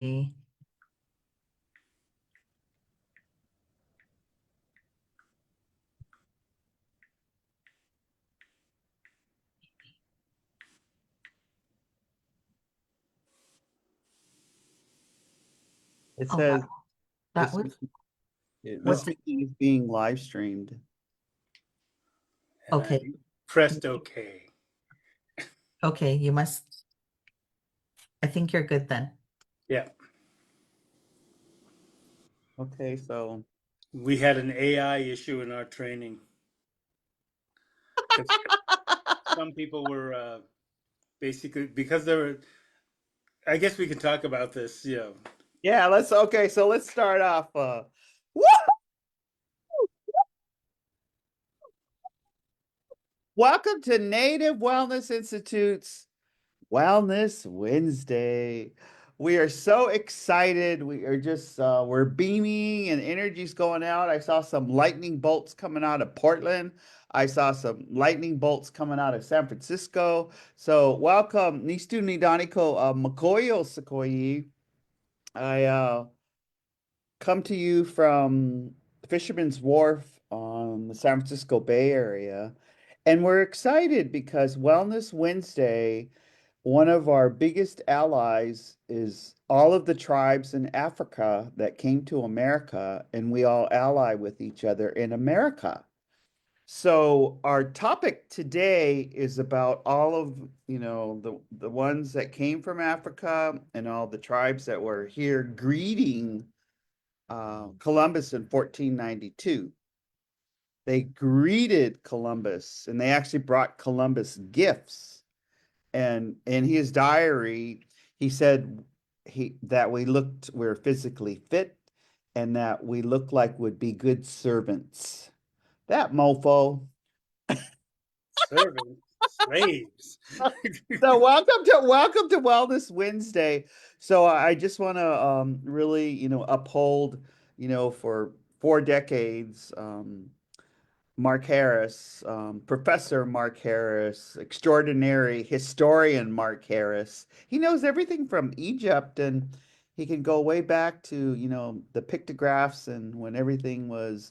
It Oh, says that this was this what's meeting is being live streamed. And I okay. pressed OK. Okay, you must. I think you're good then. Yeah, Okay, so we had an AI issue in our training. 'Cause some people were basically because there were. I guess we can talk about this. yeah, so let's start off. Woo! Welcome to Native Wellness Institute's Wellness Wednesday. We are so excited. We are just we're beaming and energy's going out. I saw some lightning bolts coming out of Portland. I saw some lightning bolts coming out of San Francisco. So welcome, Nistu Nidaniko Makoyo Sekoyi. I come to you from Fisherman's Wharf on the San Francisco Bay Area. And we're excited because Wellness Wednesday, one of our biggest allies is all of the tribes in Africa that came to America, and we all ally with each other in America. So our topic today is about all of, the ones that came from Africa and all the tribes that were here greeting Columbus in 1492. They greeted Columbus and they actually brought Columbus gifts. And in his diary, he said that we're physically fit and that we look like would be good servants. That mofo. Servants, slaves. So welcome to Wellness Wednesday. So I just want to really, uphold, for 4 decades, Mark Harris, Professor Mark Harris, extraordinary historian Mark Harris. He knows everything from Egypt and he can go way back to, the pictographs and when everything was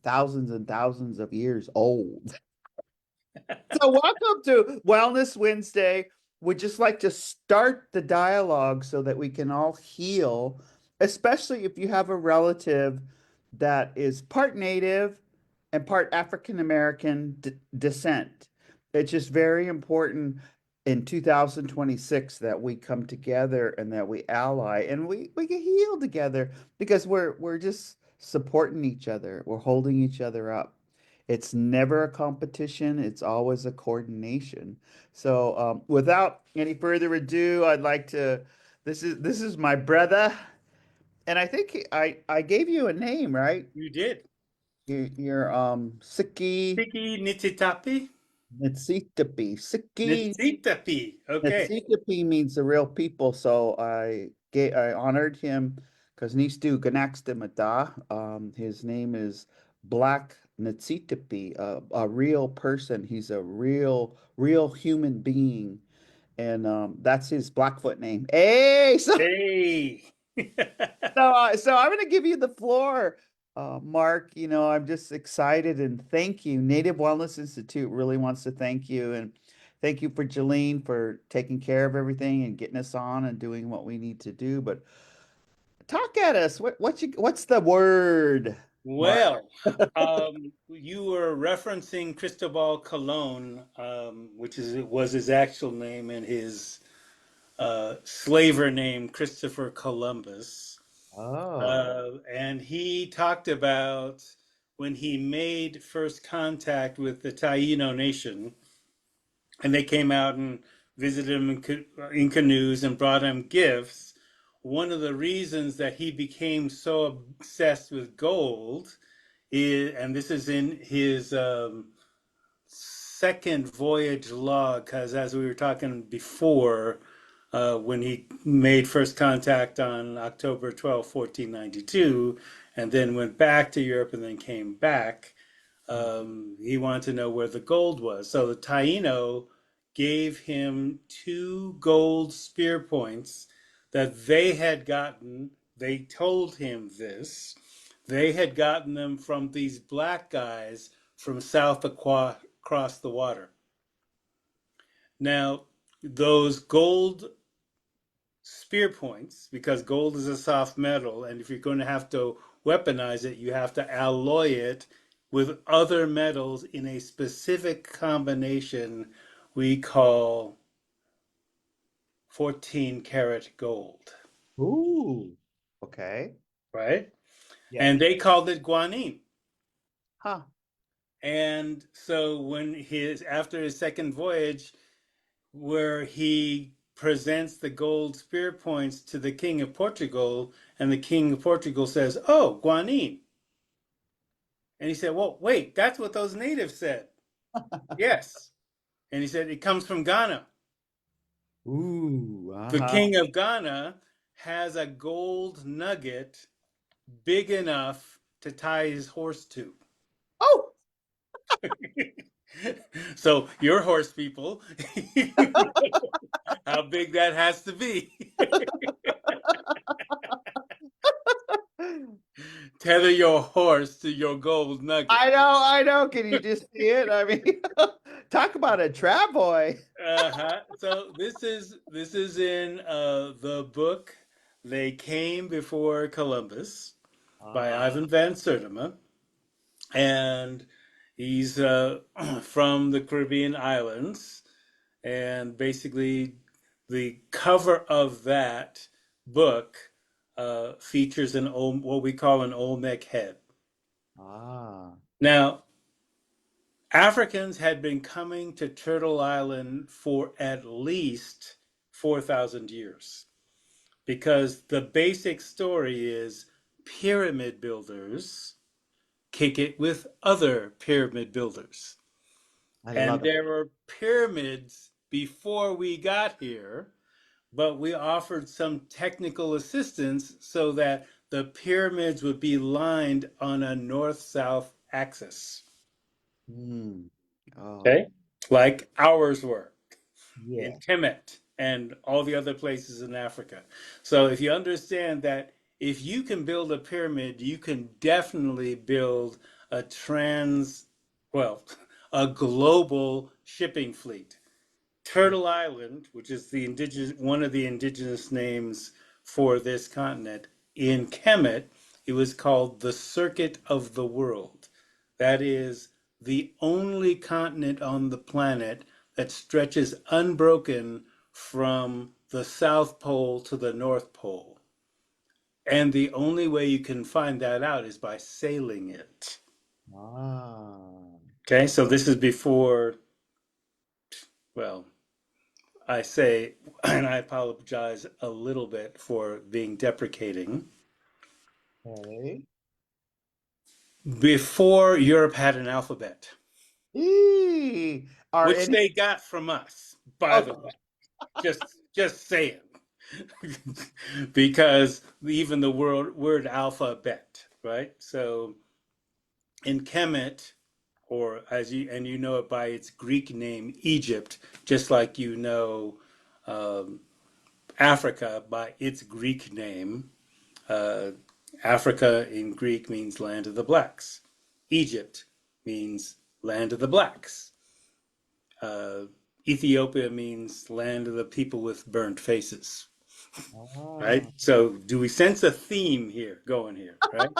thousands and thousands of years old. So, welcome to Wellness Wednesday. We'd just like to start the dialogue so that we can all heal, especially if you have a relative that is part Native and part African American descent. It's just very important in 2026 that we come together and that we ally and we can heal together because we're just supporting each other. We're holding each other up. It's never a competition, it's always a coordination. So, without any further ado, I'd like to. This is my brother, and I think I gave you a name, right? You did. You're Siki Tiki Nititapi? Nitsitapi. Siki Nitsitapi. Okay. Nitsitapi means the real people. So I honored him because Nistu Ganaxtimata. His name is Black Nitsitapi, a real person. He's a real human being, and that's his Blackfoot name. Hey, so Hey. so I'm gonna give you the floor, Mark. I'm just excited and thank you. Native Wellness Institute really wants to thank you and thank you for Jolene for taking care of everything and getting us on and doing what we need to do. But talk at us. What's the word, Mark? Well, you were referencing Cristobal Colon, which was his actual name, and his slaver name Christopher Columbus. Oh, And he talked about when he made first contact with the Taino Nation, and they came out and visited him in canoes and brought him gifts. One of the reasons that he became so obsessed with gold is, and this is in his second voyage log, because as we were talking before, when he made first contact on October 12th, 1492, and then went back to Europe and then came back, he wanted to know where the gold was. So the Taino gave him 2 gold spear points that they had gotten, they told him this, they had gotten them from these black guys from south across the water. Now, those gold spear points, because gold is a soft metal, and if you're going to have to weaponize it, you have to alloy it with other metals in a specific combination we call 14 karat gold, Ooh. Okay. right? Yeah. And they called it guanine. Huh. And so after his second voyage, where he presents the gold spear points to the king of Portugal, and the king of Portugal says, "Oh, guanine." And he said, "Well, wait, that's what those natives said." Yes. And he said, "It comes from Ghana." Ooh. The Uh-huh. king of Ghana has a gold nugget big enough to tie his horse to. Oh. So your horse people, how big that has to be. Tether your horse to your gold nugget. I know. Can you just see it? I mean, talk about a trap boy. So this is in the book They Came Before Columbus by Ah. Ivan van Sertima, and he's from the Caribbean islands, and basically the cover of that book features what we call an Olmec head. Ah. Now, Africans had been coming to Turtle Island for at least 4,000 years because the basic story is pyramid builders kick it with other pyramid builders. I And love it. there were pyramids before we got here, but we offered some technical assistance so that the pyramids would be lined on a north-south axis. Mm. Oh, Okay. Like ours were yeah. in Kemet and all the other places in Africa. So if you understand that if you can build a pyramid, you can definitely build a well, a global shipping fleet. Turtle Island, which is one of the indigenous names for this continent, in Kemet, it was called the Circuit of the World. That is the only continent on the planet that stretches unbroken from the South Pole to the North Pole. And the only way you can find that out is by sailing it. Ah. Okay, so this is before, well, I say, and I apologize a little bit for being deprecating, Okay. before Europe had an alphabet, Are which any they got from us, by the okay. way. Just saying. Because even the word alphabet, right? So in Kemet, or you know it by its Greek name, Egypt, just like you know um, Africa by its Greek name. Uh, Africa in Greek means land of the blacks. Egypt means land of the blacks. Uh, Ethiopia means land of the people with burnt faces, right? Ah. So, do we sense a theme here going here, right?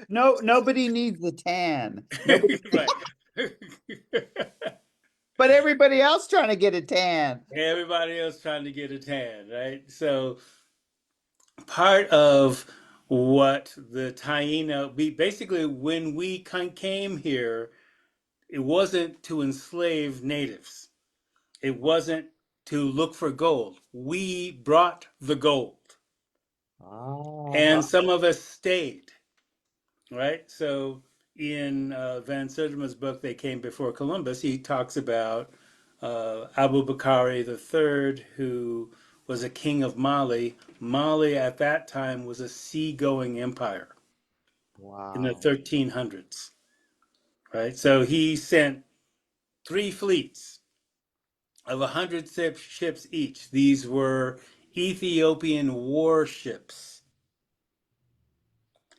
No, nobody needs the tan. Nobody, Right. but everybody else trying to get a tan. Everybody else trying to get a tan, right? So, part of what the Taino, basically, when we came here, it wasn't to enslave natives. It wasn't to look for gold. We brought the gold, and Ah. some of us stayed, right? So in Van Sertima's book, They Came Before Columbus, he talks about Abu Bakari III, who was a king of Mali. Mali at that time was a seagoing empire in the Wow. 1300s, right? So he sent 3 fleets of 100 ships each. These were Ethiopian warships,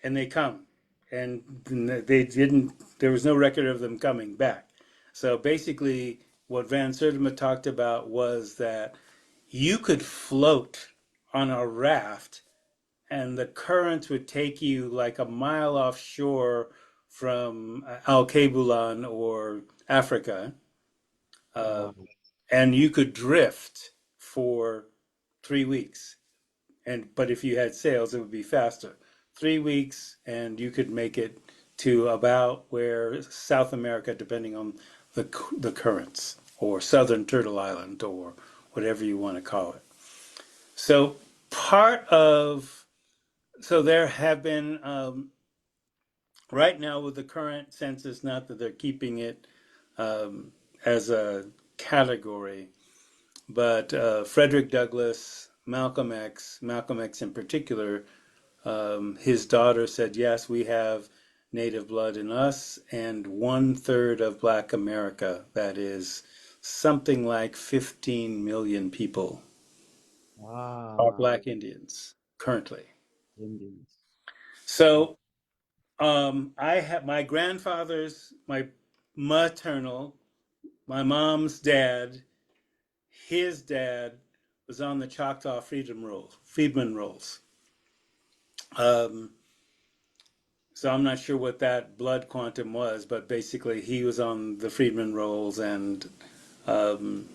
and they come, and they didn't. There was no record of them coming back. So basically, what Van Sertima talked about was that you could float on a raft, and the currents would take you like a mile offshore from Al Kebulan or Africa, uh, Wow. and you could drift for 3 weeks. But if you had sails, it would be faster. 3 weeks, and you could make it to about where South America, depending on the currents, or Southern Turtle Island, or whatever you want to call it. So part of so there have been right now with the current census, not that they're keeping it um, as a category, but Frederick Douglass, Malcolm X in particular, his daughter said, yes, we have native blood in us, and 1/3 of Black America, that is something like 15 million people, are Wow. Black Indians currently. Indians. So I have my grandfather's, my maternal, my mom's dad, his dad was on the Choctaw Freedmen Rolls. Um, so I'm not sure what that blood quantum was, but basically he was on the Freedmen Rolls, and um,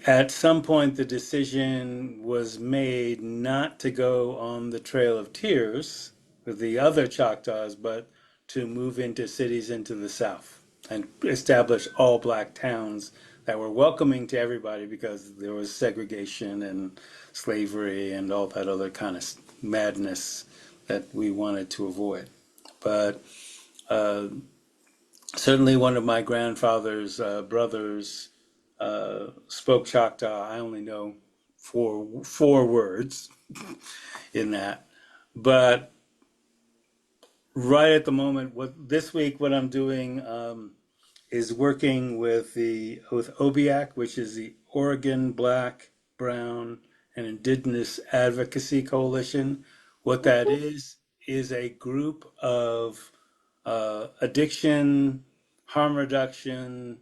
at some point the decision was made not to go on the Trail of Tears with the other Choctaws, but to move into cities into the South and establish all Black towns that were welcoming to everybody, because there was segregation and slavery and all that other kind of madness that we wanted to avoid. But uh, certainly one of my grandfather's brothers spoke Choctaw. I only know four words in that. But right at the moment, this week what I'm doing is working with OBIAC, which is the Oregon Black, Brown, and Indigenous Advocacy Coalition. What that is a group of addiction, harm reduction.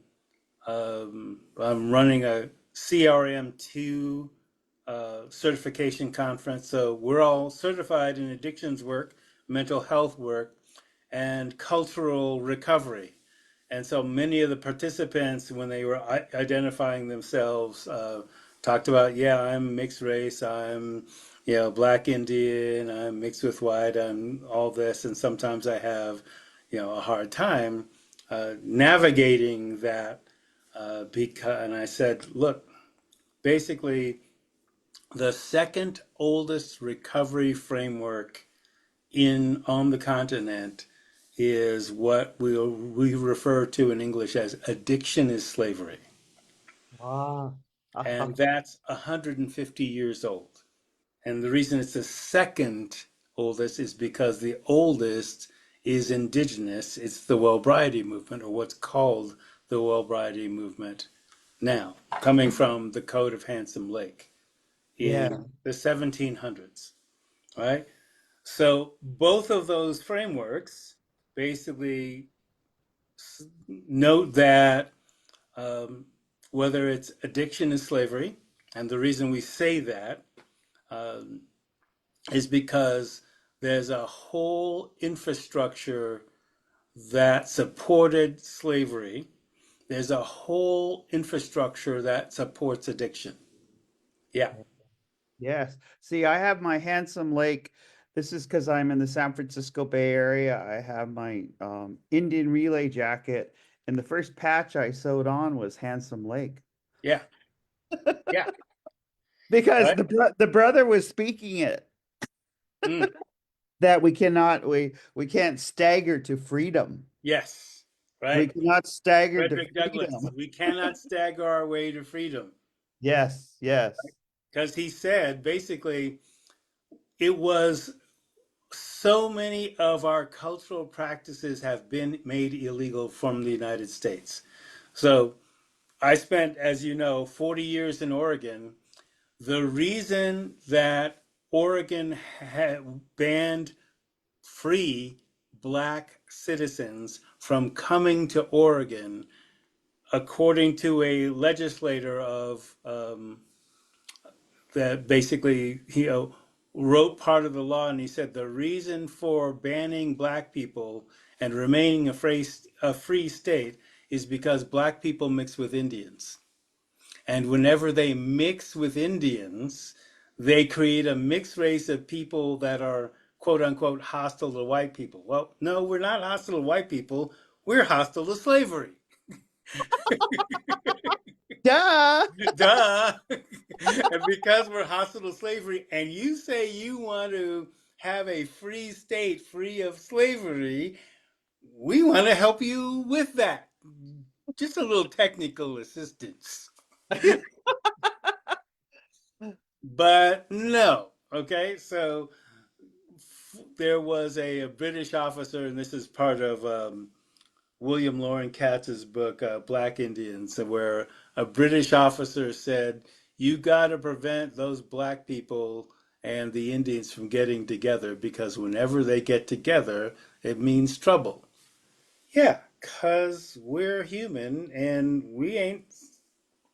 I'm running a CRM2 certification conference. So we're all certified in addictions work, mental health work, and cultural recovery. And so many of the participants, when they were identifying themselves, talked about, yeah, I'm mixed race, I'm, Black Indian, I'm mixed with white, I'm all this, and sometimes I have, a hard time navigating that. And I said, look, basically, the second oldest recovery framework on the continent is what we refer to in English as addiction is slavery. Wow. And that's 150 years old. And the reason it's the second oldest is because the oldest is indigenous. It's the Wellbriety movement, or what's called the Wellbriety movement now, coming from the Code of Handsome Lake Yeah. in the 1700s, right? So both of those frameworks basically note that whether it's addiction is slavery, and the reason we say that um, is because there's a whole infrastructure that supported slavery. There's a whole infrastructure that supports addiction. Yeah. Yes. See, I have my Handsome Lake. This is because I'm in the San Francisco Bay Area. I have my Indian relay jacket, and the first patch I sewed on was Handsome Lake Yeah. Yeah. because Right. the brother was speaking it Mm. that we can't stagger to freedom. Yes. We Right. cannot stagger to Frederick Douglass. freedom. We cannot stagger our way to freedom, Yes, yes. because he said basically it was so many of our cultural practices have been made illegal from the United States. So I spent, as you know, 40 years in Oregon. The reason that Oregon banned free black citizens from coming to Oregon, according to a legislator of that basically wrote part of the law, and he said the reason for banning black people and remaining a free state is because black people mix with Indians. And whenever they mix with Indians, they create a mixed race of people that are quote unquote hostile to white people. Well, no, we're not hostile to white people. We're hostile to slavery. Duh. Duh. And because we're hostile to slavery, and you say you want to have a free state free of slavery, we want to help you with that. Just a little technical assistance. But no. Okay, so there was a British officer, and this is part of William Loren Katz's book, Black Indians, where a British officer said, you got to prevent those black people and the Indians from getting together because whenever they get together, it means trouble. Yeah, because we're human and we ain't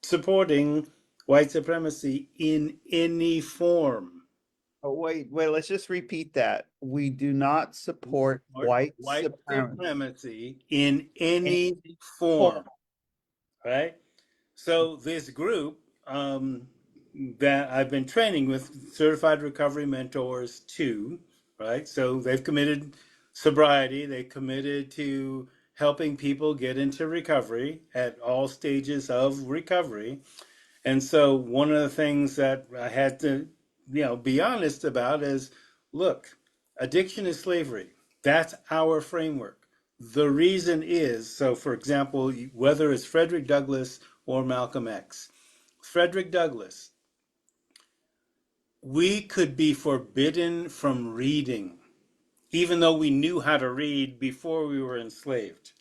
supporting white supremacy in any form. Oh, wait, let's just repeat that. We do not support white supremacy Supremacy in in any any form, form. right? So this group that I've been training with, Certified Recovery Mentors 2, right? So they've committed sobriety, they committed to helping people get into recovery at all stages of recovery. And so one of the things that I had to, be honest about is, look, addiction is slavery. That's our framework. The reason is, so for example, whether it's Frederick Douglass or Malcolm X, Frederick Douglass, we could be forbidden from reading, even though we knew how to read before we were enslaved,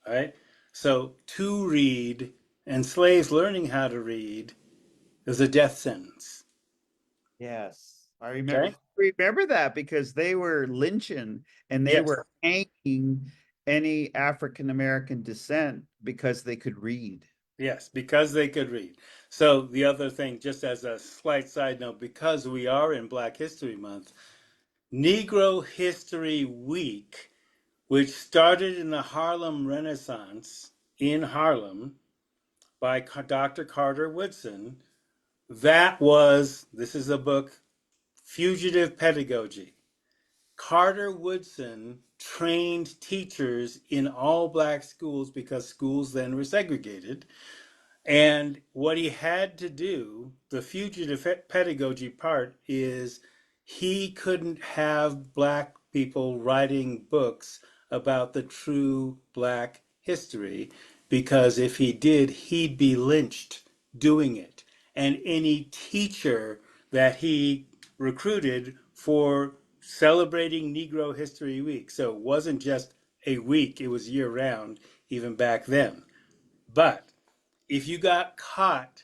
right? So to read and slaves learning how to read is a death sentence. Yes, I Okay. remember that because they were lynching and they Yes. were hanging any African American descent because they could read. Yes, because they could read. So the other thing, just as a slight side note, because we are in Black History Month, Negro History Week, which started in the Harlem Renaissance in Harlem by Dr. Carter Woodson, this is a book, Fugitive Pedagogy. Carter Woodson trained teachers in all black schools because schools then were segregated. And what he had to do, the fugitive pedagogy part, is he couldn't have black people writing books about the true black history because if he did, he'd be lynched doing it. And any teacher that he recruited for celebrating Negro History Week, so it wasn't just a week, it was year round, even back then. But if you got caught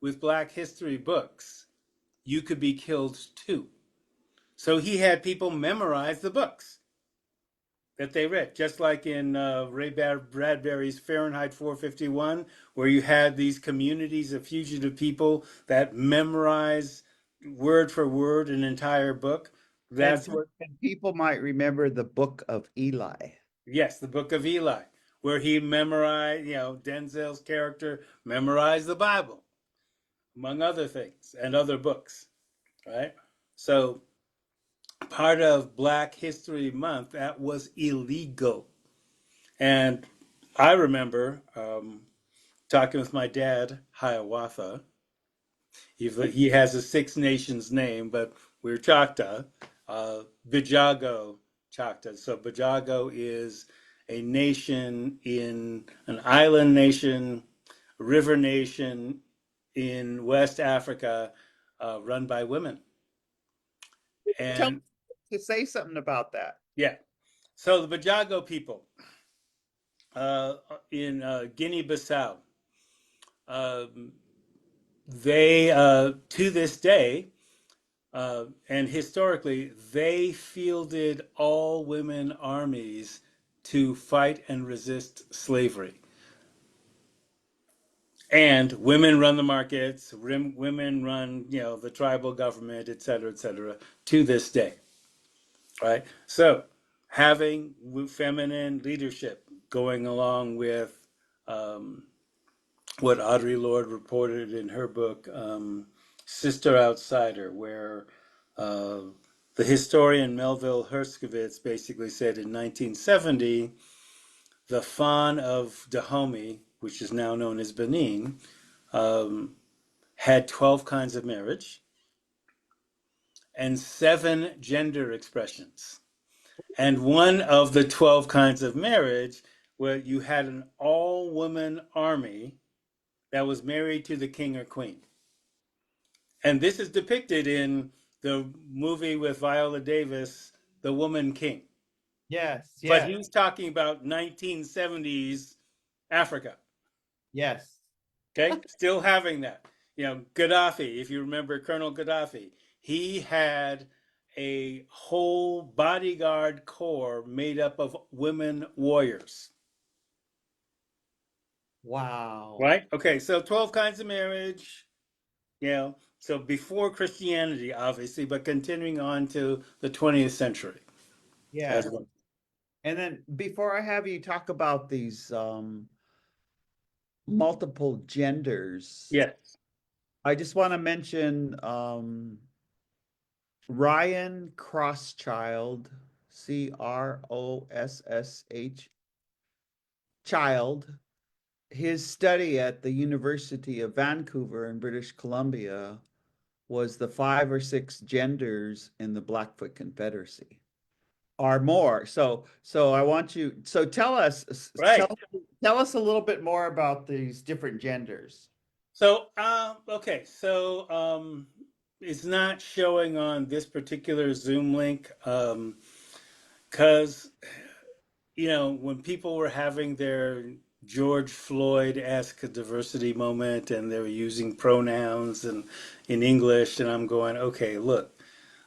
with Black History books, you could be killed too. So he had people memorize the books that they read, just like in Ray Bradbury's Fahrenheit 451, where you had these communities of fugitive people that memorize word for word an entire book. That's what, And people might remember the Book of Eli. yes, the Book of Eli, where he memorized, Denzel's character memorized the Bible, among other things, and other books, right? So part of Black History Month, that was illegal. And I remember talking with my dad, Hiawatha. He has a Six Nations name, but we're Choctaw, Bijago Choctaw. So Bijago is a nation an island nation, a river nation in West Africa, run by women. Tell me And to say something about that. yeah, so the Bijago people in Guinea-Bissau, they to this day and historically, they fielded all women armies to fight and resist slavery. And women run the markets, women run, the tribal government, et cetera, to this day, right? So having feminine leadership going along with um, what Audre Lorde reported in her book, Sister Outsider, where uh, the historian Melville Herskovitz basically said in 1970, the Fawn of Dahomey, which is now known as Benin, um, had 12 kinds of marriage and 7 gender expressions. And one of the 12 kinds of marriage, where you had an all-woman army that was married to the king or queen. And this is depicted in the movie with Viola Davis, The Woman King. Yes, But yes, he was talking about 1970s Africa. yes. Okay, still having that. Gaddafi, if you remember Colonel Gaddafi, he had a whole bodyguard corps made up of women warriors. Wow. Right? Okay, so 12 kinds of marriage, so before Christianity, obviously, but continuing on to the 20th century Yes. as well. And then before I have you talk about these multiple genders, Yes. I just want to mention Ryan Croschild, Crossh Child. His study at the University of Vancouver in British Columbia was the 5 or 6 genders in the Blackfoot Confederacy, or more. So I want you. So tell us, Right. tell us a little bit more about these different genders. So, okay. So, it's not showing on this particular Zoom link, because, when people were having their George Floyd-esque diversity moment and they were using pronouns and in English, and I'm going, okay, look,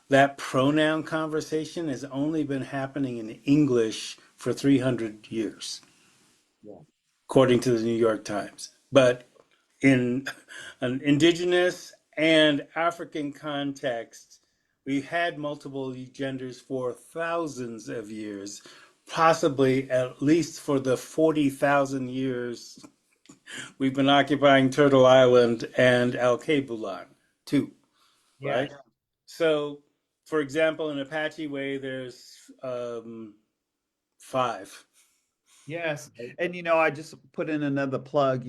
that pronoun conversation has only been happening in English for 300 years, Yeah. according to the New York Times. But in an indigenous and African context, we've had multiple genders for thousands of years, possibly at least for the 40,000 years we've been occupying Turtle Island and Alkebulan, too, Yes. right? So, for example, in Apache Way, there's 5. Yes. And I just put in another plug,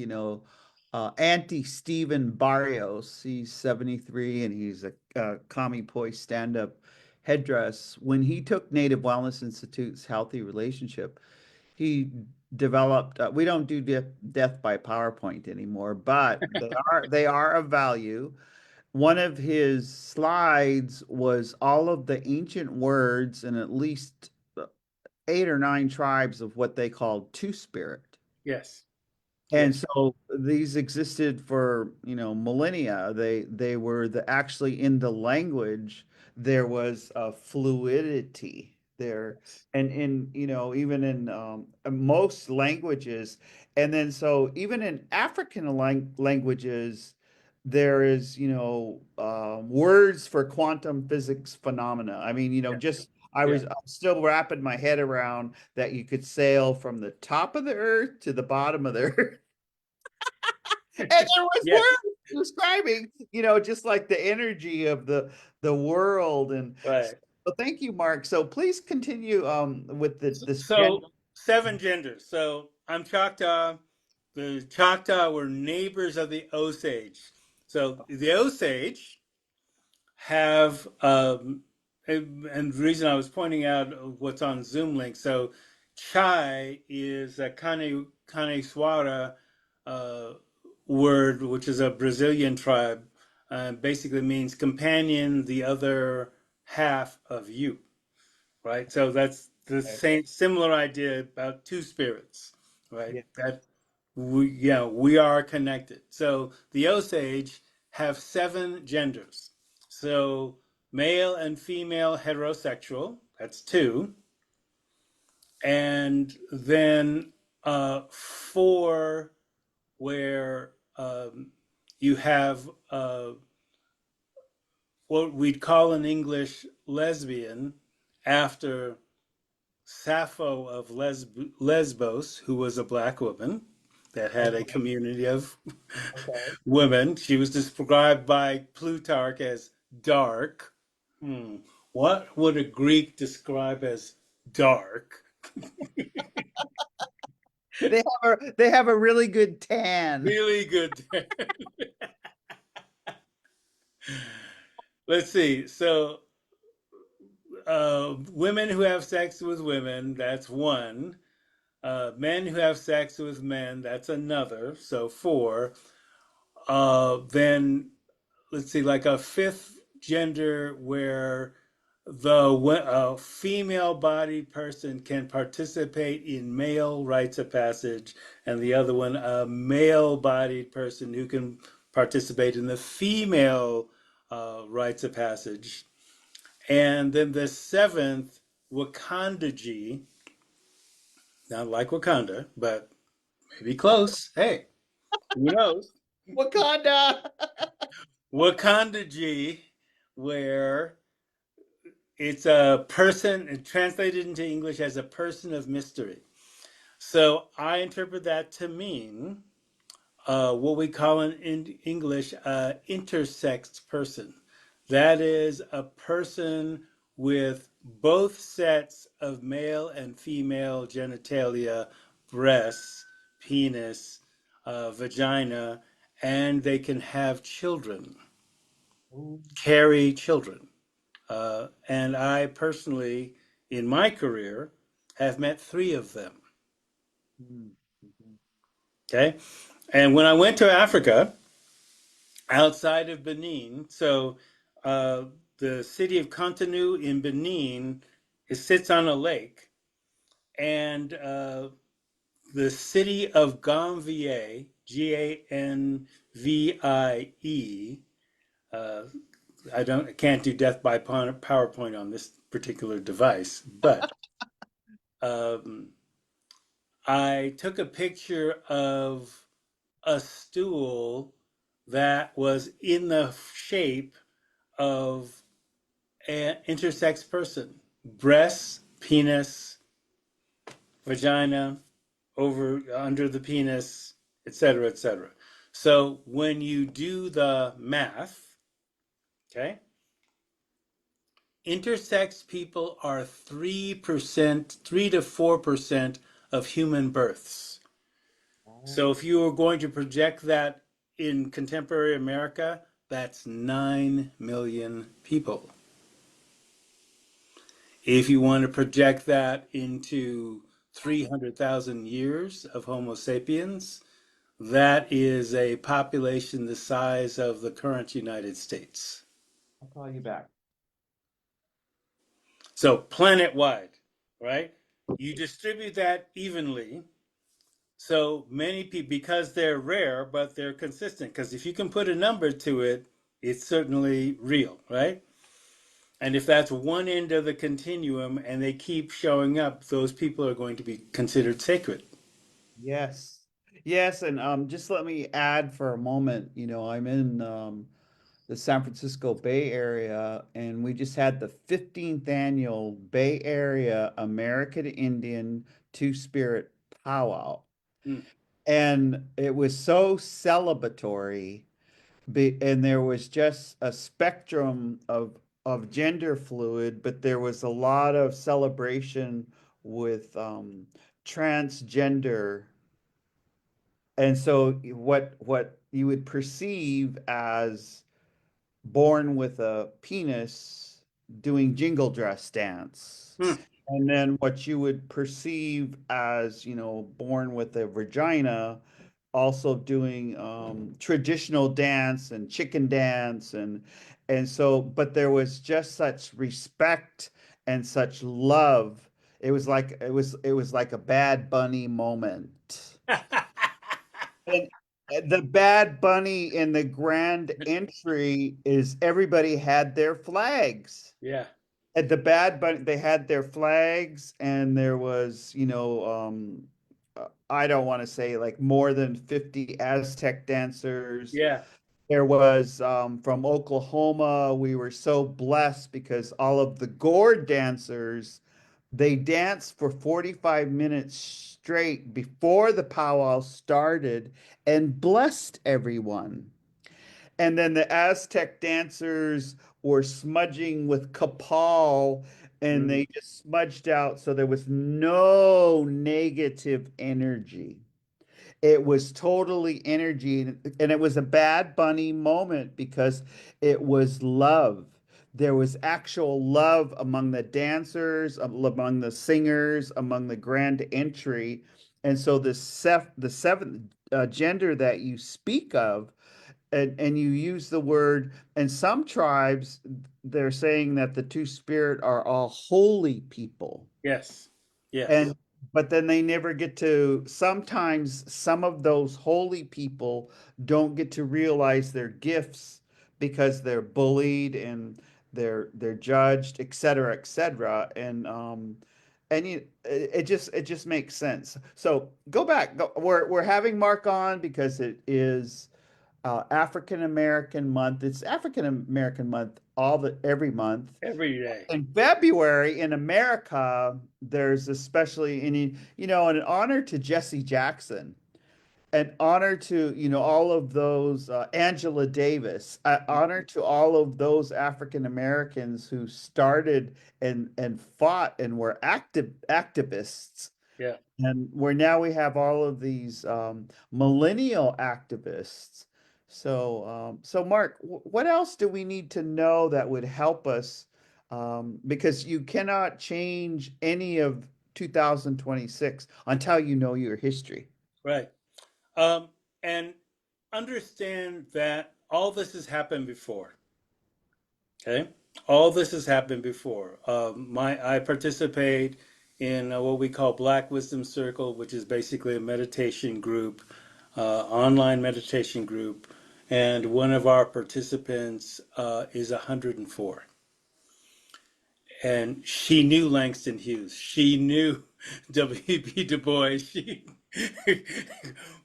Auntie Stephen Barrios, he's 73 and he's a Kami Poi stand-up headdress. When he took Native Wellness Institute's Healthy Relationship, he developed we don't do death by PowerPoint anymore, but they are of value. One of his slides was all of the ancient words and at least 8 or 9 tribes of what they called Two-Spirit. Yes. And Yes. so these existed for, millennia. They were actually in the language, there was a fluidity there. And in, even in most languages. And then so even in African languages, there is, words for quantum physics phenomena. I mean, Yeah. just I Yeah. was still wrapping my head around that you could sail from the top of the earth to the bottom of the earth. And there was Yes. words describing, just like the energy of the world. And Right. so thank you, Mark. So please continue with this So 7 genders. So I'm Choctaw. The Choctaw were neighbors of the Osage. So the Osage have, and the reason I was pointing out what's on Zoom link. So Chai is a Caneswara uh, word, which is a Brazilian tribe. Basically means companion, the other half of you. Right? So that's the same similar idea about 2 spirits, right? Yeah. That we are connected. So the Osage have 7 genders. So male and female heterosexual, that's 2. And then 4 where you have what we'd call in English lesbian after Sappho of Lesbos, who was a black woman that had a community of Okay. women. She was described by Plutarch as dark. What would a Greek describe as dark? They have a really good tan. Really good. Let's see. So, women who have sex with women, that's 1. Men who have sex with men, that's another. So 4. Then let's see, like a 5th gender where the female-bodied person can participate in male rites of passage, and the other one, a male-bodied person who can participate in the female rites of passage. And then the 7th, Wakandaji, not like Wakanda, but maybe close. Hey, who knows? Wakanda. Wakandaji, where it's a person translated into English as a person of mystery. So I interpret that to mean what we call in English intersex person. That is a person with both sets of male and female genitalia, breasts, penis, vagina, and they can have children, carry children. And I personally, in my career, have met 3 of them. Okay. And when I went to Africa, outside of Benin, so the city of Cotonou in Benin, it sits on a lake, and the city of Ganvie, Ganvie, I can't do death by PowerPoint on this particular device, but I took a picture of a stool that was in the shape of an intersex person, breasts, penis, vagina, under the penis, etc., etc. So when you do the math, okay, intersex people are 3%, 3 to 4% of human births. So if you were going to project that in contemporary America, that's 9 million people. If you want to project that into 300,000 years of Homo sapiens, that is a population the size of the current United States. I'll call you back. So planet-wide, right? You distribute that evenly. So many people, because they're rare, but they're consistent. Because if you can put a number to it, it's certainly real, right? And if that's one end of the continuum and they keep showing up, those people are going to be considered sacred. Yes. Yes, and just let me add for a moment, I'm in the San Francisco Bay Area, and we just had the 15th annual Bay Area American Indian Two-Spirit Powwow. Mm. And it was so celebratory, and there was just a spectrum of gender fluid, but there was a lot of celebration with transgender. And so what you would perceive as born with a penis doing jingle dress dance. Hmm. And then what you would perceive as, born with a vagina also doing traditional dance and chicken dance and so but there was just such respect and such love. It was like a Bad Bunny moment. The Bad Bunny in the grand entry is everybody had their flags. Yeah. At the Bad Bunny, they had their flags, and there was, I don't want to say like more than 50 Aztec dancers. Yeah. There was from Oklahoma. We were so blessed because all of the gourd dancers, they danced for 45 minutes straight before the powwow started and blessed everyone. And then the Aztec dancers were smudging with Capal, and Mhm. they just smudged out so there was no negative energy. It was totally energy, and it was a Bad Bunny moment because it was love. There was actual love among the dancers, among the singers, among the grand entry. And so the seventh gender that you speak of, and you use the word, and some tribes, they're saying that the two spirit are all holy people. Yes. Yes. And but then they never get to, sometimes some of those holy people don't get to realize their gifts because they're bullied and they're judged, et cetera, et cetera. And it just makes sense. So go back. We're having Mark on because it is African American month. It's African American month every month. Every day. In February in America, there's especially any, an honor to Jesse Jackson, an honor to, all of those, Angela Davis, an honor to all of those African Americans who started and fought and were activists. Yeah. And where now we have all of these millennial activists. So Mark, what else do we need to know that would help us? Because you cannot change any of 2026 until you know your history. Right. And understand that all this has happened before. Okay. All this has happened before. I participate in what we call Black Wisdom Circle, which is basically a meditation group, online meditation group, and one of our participants is 104. And she knew Langston Hughes. She knew W.B. Du Bois.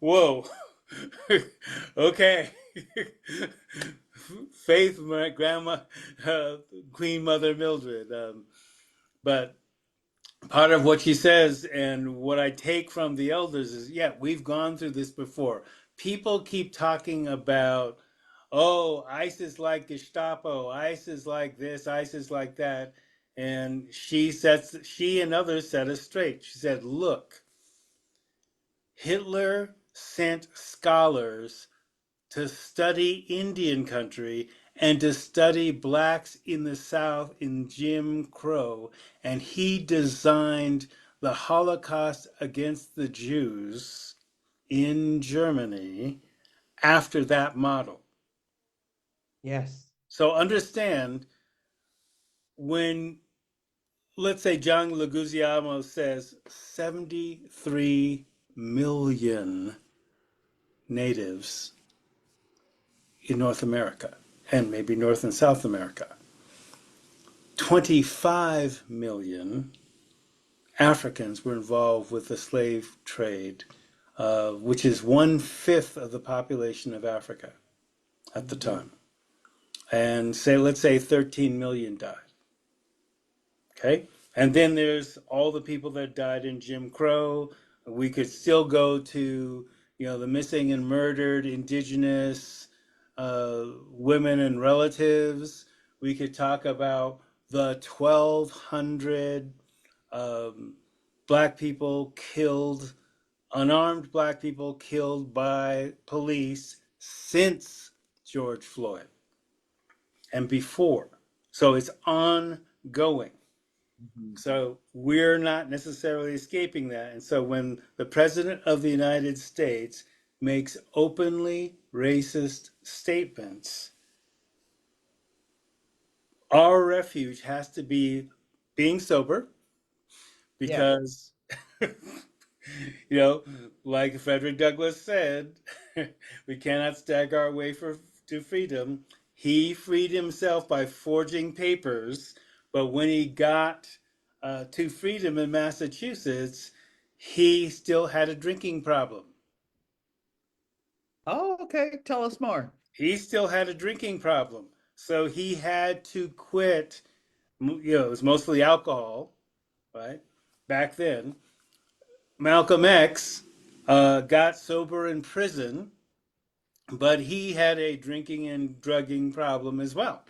Whoa. Okay. Faith, my grandma, Queen Mother Mildred. But part of what she says and what I take from the elders is, yeah, we've gone through this before. People keep talking about, oh, ISIS like Gestapo, ISIS like this, ISIS like that. And she and others set us straight. She said, look, Hitler sent scholars to study Indian country and to study blacks in the South in Jim Crow. And he designed the Holocaust against the Jews in Germany after that model. Yes. So understand when, let's say, John Leguizamo says 73 million natives in North America and maybe North and South America. 25 million Africans were involved with the slave trade, which is 1/5 of the population of Africa at the time. And let's say 13 million died. Okay. And then there's all the people that died in Jim Crow. We could still go to, the missing and murdered indigenous women and relatives. We could talk about the 1,200 black people killed, unarmed black people killed by police since George Floyd and before. So it's ongoing. Mhm. So we're not necessarily escaping that. And so when the President of the United States makes openly racist statements, our refuge has to be being sober Yes. because You know, like Frederick Douglass said, we cannot stagger our way to freedom. He freed himself by forging papers, but when he got to freedom in Massachusetts, he still had a drinking problem. Oh, okay. Tell us more. He still had a drinking problem. So he had to quit. You know, it was mostly alcohol, right? Back then. Malcolm X got sober in prison, but he had a drinking and drugging problem as well.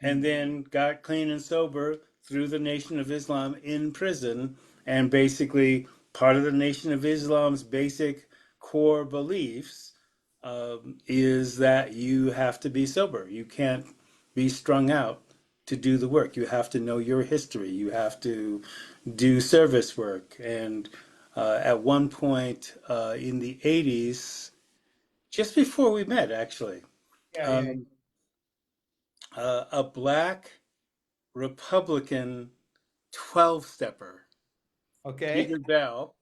And then got clean and sober through the Nation of Islam in prison. And basically, part of the Nation of Islam's basic core beliefs is that you have to be sober. You can't be strung out to do the work. You have to know your history. You have to do service work. And at one point in the 80s, just before we met, actually, Yeah, yeah. um, a black Republican 12 stepper, Okay. Peter Bell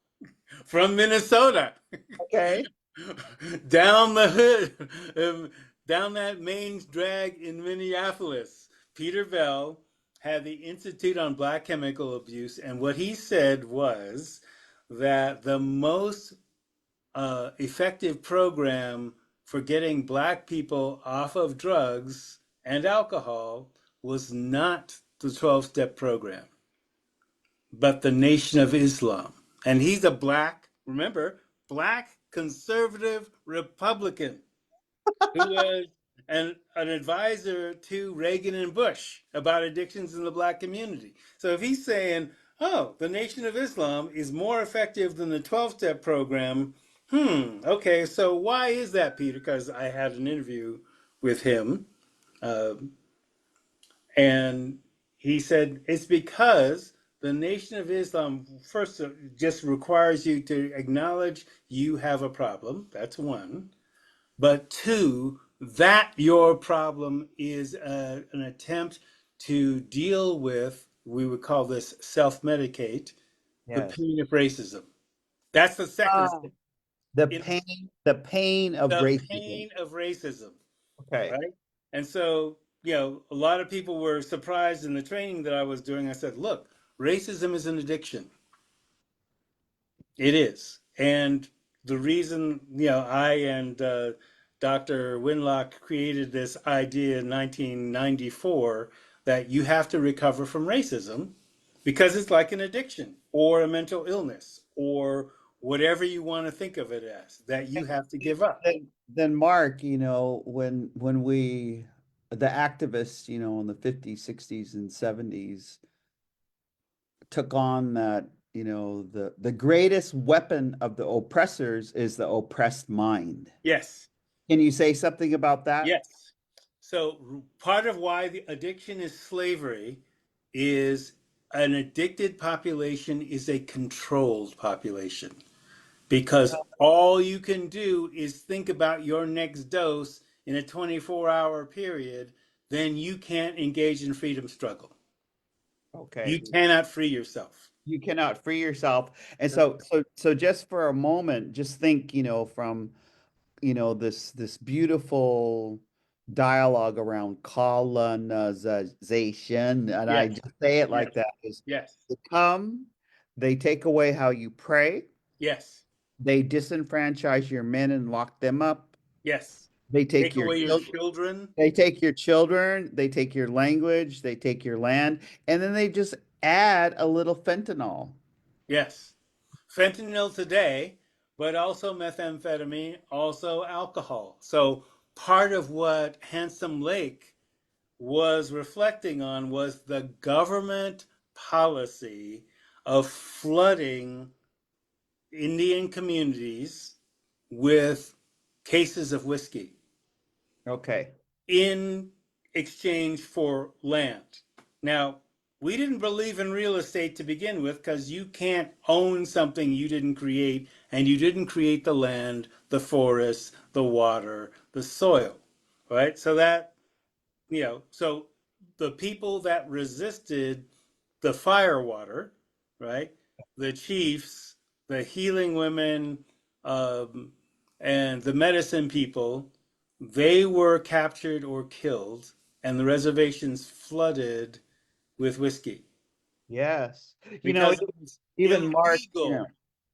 from Minnesota, Okay. down the hood, down that main drag in Minneapolis. Peter Bell had the Institute on Black Chemical Abuse, and what he said was that the most effective program for getting black people off of drugs and alcohol was not the 12-step program, but the Nation of Islam. And he's a black, remember, black conservative Republican who was an advisor to Reagan and Bush about addictions in the black community. So if he's saying, oh, the Nation of Islam is more effective than the 12-step program, okay, so why is that, Peter? Because I had an interview with him, uh, and he said it's because the Nation of Islam first just requires you to acknowledge you have a problem. That's one. But two, that your problem is an attempt to deal with, we would call this self-medicate, the Yes. pain of racism. That's the second Ah, step. It's the pain of the racism. pain of racism, Okay. right? And so, you know, a lot of people were surprised in the training that I was doing. I said, look, racism is an addiction. It is. And the reason, you know, I and Dr. Winlock created this idea in 1994 that you have to recover from racism because it's like an addiction or a mental illness or whatever you want to think of it as, that you have to give up. Then Mark, when we the activists, in the 50s, 60s, and 70s took on that, the greatest weapon of the oppressors is the oppressed mind. Yes, Can you say something about that? yes. So part of why the addiction is slavery is an addicted population is a controlled population. Because all you can do is think about your next dose in a 24-hour period, then you can't engage in freedom struggle. Okay. You cannot free yourself. You cannot free yourself. And so just for a moment, just think, from, this beautiful dialogue around colonization, and I Yes, just say it yes, like that is yes, they come, they take away how you pray, yes, they disenfranchise your men and lock them up, yes. they take Take your away your children, children. they take your children, they take your language, they take your land, and then they just add a little fentanyl. Yes. Fentanyl today, but also methamphetamine, also alcohol. So part of what Handsome Lake was reflecting on was the government policy of flooding Indian communities with cases of whiskey Okay. in exchange for land. Now, we didn't believe in real estate to begin with because you can't own something you didn't create, and you didn't create the land, the forests, the water, the soil, right? So that, so the people that resisted the firewater, right? The chiefs, the healing women, and the medicine people, they were captured or killed, and the reservations flooded with whiskey Yes. You know, because it was even Mark, illegal.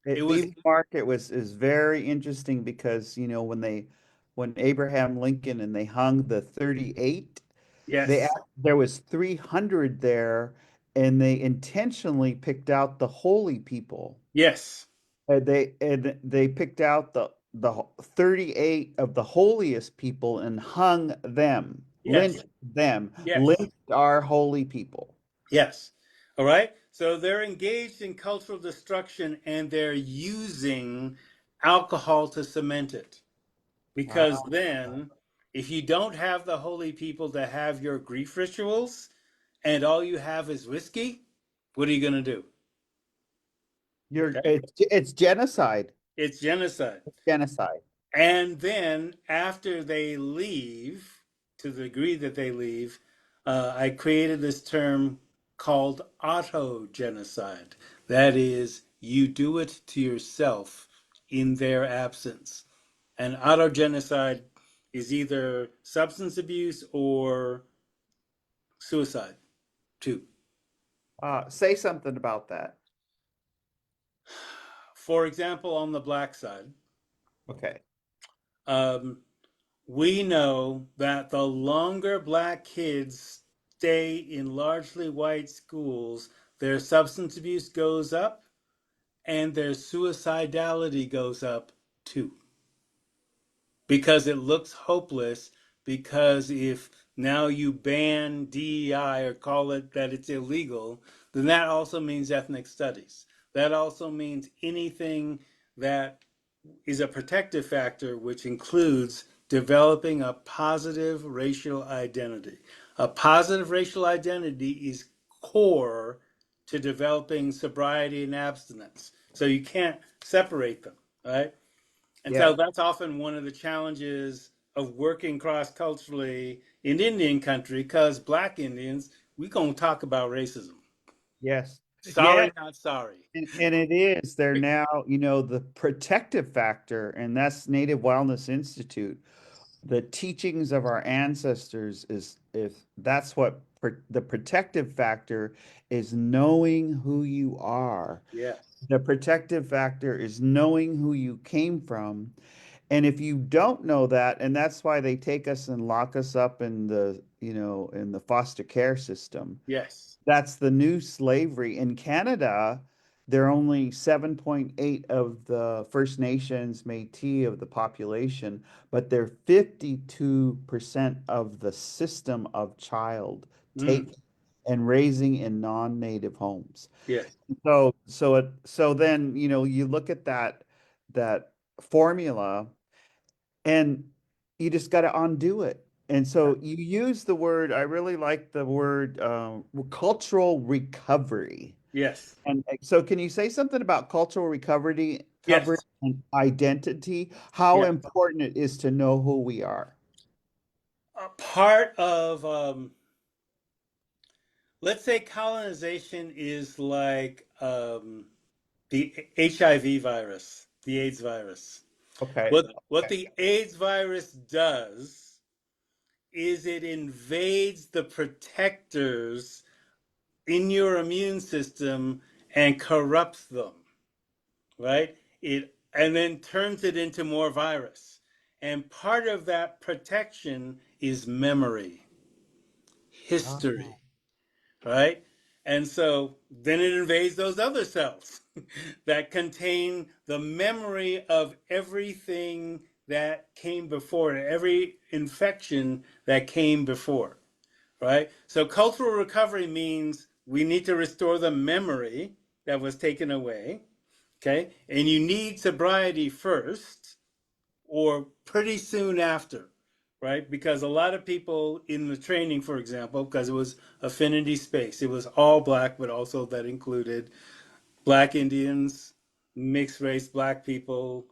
It was, even Mark, it was is very interesting because, when Abraham Lincoln and they hung the 38, yes, there was 300 there, and they intentionally picked out the holy people. yes, They picked out the 38 of the holiest people and hung them, yes, yes. lynched our holy people. Yes. All right. So they're engaged in cultural destruction and they're using alcohol to cement it. Because Wow. then, if you don't have the holy people to have your grief rituals and all you have is whiskey, what are you going to do? Okay. It's genocide. It's genocide. Genocide. And then after they leave, to the degree that they leave, I created this term called auto-genocide. That is, you do it to yourself in their absence. And auto-genocide is either substance abuse or suicide, too. Say something about that. For example, on the black side, Okay. um, we know that the longer black kids stay in largely white schools, their substance abuse goes up and their suicidality goes up too. Because it looks hopeless, because if now you ban DEI or call it that it's illegal, then that also means ethnic studies. That also means anything that is a protective factor, which includes developing a positive racial identity. A positive racial identity is core to developing sobriety and abstinence. So you can't separate them, right? And Yeah. so that's often one of the challenges of working cross culturally in Indian country, because Black Indians, we're going to talk about racism. Yes. Yeah. Sorry, not sorry. And it is. They're now, the protective factor, and that's Native Wellness Institute. The teachings of our ancestors is if that's what the protective factor is, knowing who you are. Yes. The protective factor is knowing who you came from. And if you don't know that, and that's why they take us and lock us up in the foster care system. Yes. That's the new slavery. In Canada, there are only 7.8 of the First Nations Métis of the population, but they're 52% of the system of child Mm. take and raising in non-native homes. Yes. So then, you look at that formula, and you just got to undo it. And so you use the word, I really like the word cultural recovery. Yes. And so can you say something about cultural recovery Yes. and identity, how Yeah. important it is to know who we are? A part of, let's say colonization is like the HIV virus, the AIDS virus. Okay. What the AIDS virus does is it invades the protectors in your immune system and corrupts them, right? It and then turns it into more virus. And part of that protection is memory, Ah, history, right? And so then it invades those other cells that contain the memory of everything that came before, every infection that came before, right? So cultural recovery means we need to restore the memory that was taken away, okay? And you need sobriety first or pretty soon after, right? Because a lot of people in the training, for example, because it was affinity space, it was all black, but also that included black Indians, mixed race black people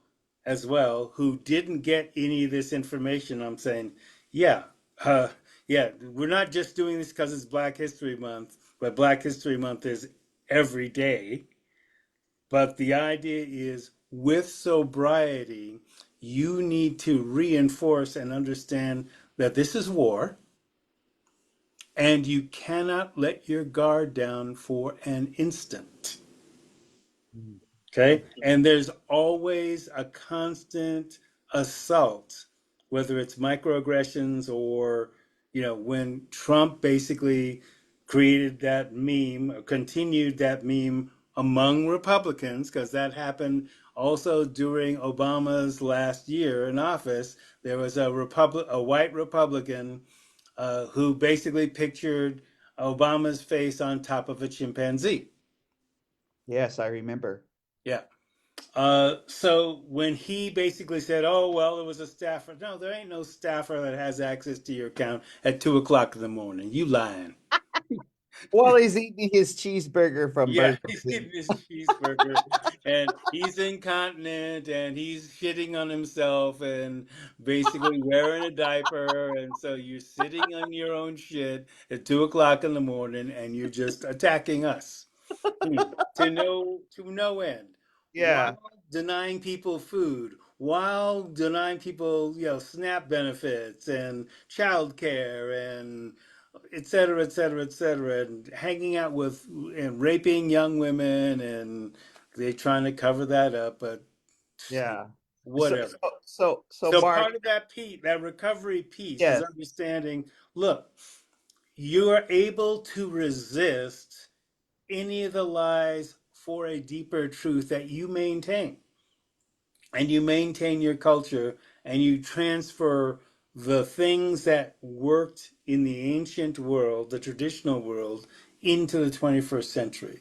as well, who didn't get any of this information. I'm saying, yeah, uh, yeah, we're not just doing this because it's Black History Month, but Black History Month is every day. But the idea is with sobriety, you need to reinforce and understand that this is war and you cannot let your guard down for an instant. Mm. Okay. And there's always a constant assault, whether it's microaggressions or, when Trump basically created that meme, or continued that meme among Republicans, because that happened also during Obama's last year in office. There was a white Republican who basically pictured Obama's face on top of a chimpanzee. Yes, I remember. Yeah. So when he basically said, "Oh well, it was a staffer," no, there ain't no staffer that has access to your account at 2 o'clock in the morning. You lying? Well, he's eating his cheeseburger from Yeah, Burger he's King. eating his cheeseburger, and he's incontinent, and he's shitting on himself, and basically wearing a diaper, and so you're sitting on your own shit at 2 o'clock in the morning, and you're just attacking us. To no end, Yeah, while denying people food, while denying people, SNAP benefits and childcare and et cetera, et cetera, et cetera, and hanging out with and raping young women, and they're trying to cover that up, but yeah. So, whatever. so, so, So Mark, part of that recovery piece is yes, understanding, look, you are able to resist any of the lies for a deeper truth that you maintain. And you maintain your culture and you transfer the things that worked in the ancient world, the traditional world, into the 21st century.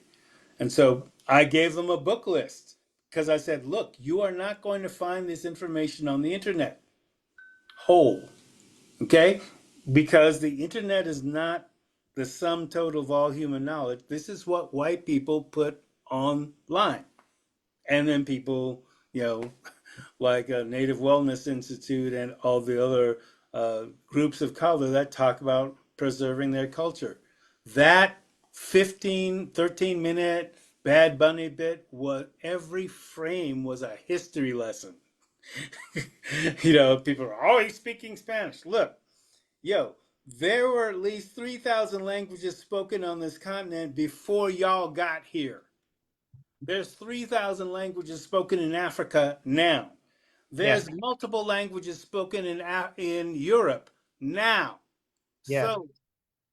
And so I gave them a book list because I said, look, you are not going to find this information on the internet whole, okay? Because the internet is not the sum total of all human knowledge. This is what white people put online. And then people, like Native Wellness Institute and all the other groups of color that talk about preserving their culture. That 13-minute Bad Bunny bit, every frame was a history lesson. People are always speaking Spanish. Look, there were at least 3,000 languages spoken on this continent before y'all got here. There's 3,000 languages spoken in Africa now. yes, There's multiple languages spoken in Europe now. yes. So,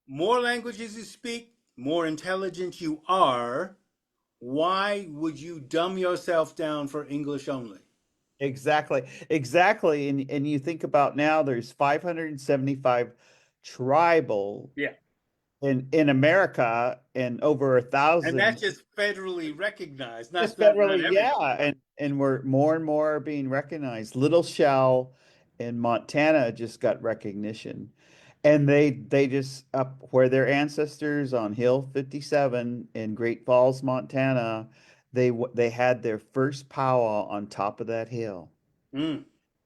more languages you speak, more intelligent you are. Why would you dumb yourself down for English only? Exactly. Exactly. And you think about now there's 575 tribal Yeah. in America and over a And that's thousand just federally recognized, not just not, not federally, yeah. everybody. And we're more and more being recognized. Little Shell in Montana just got recognition. And they just up where their ancestors on Hill 57 in Great Falls, Montana, they had their first powwow on top of that hill. Mm.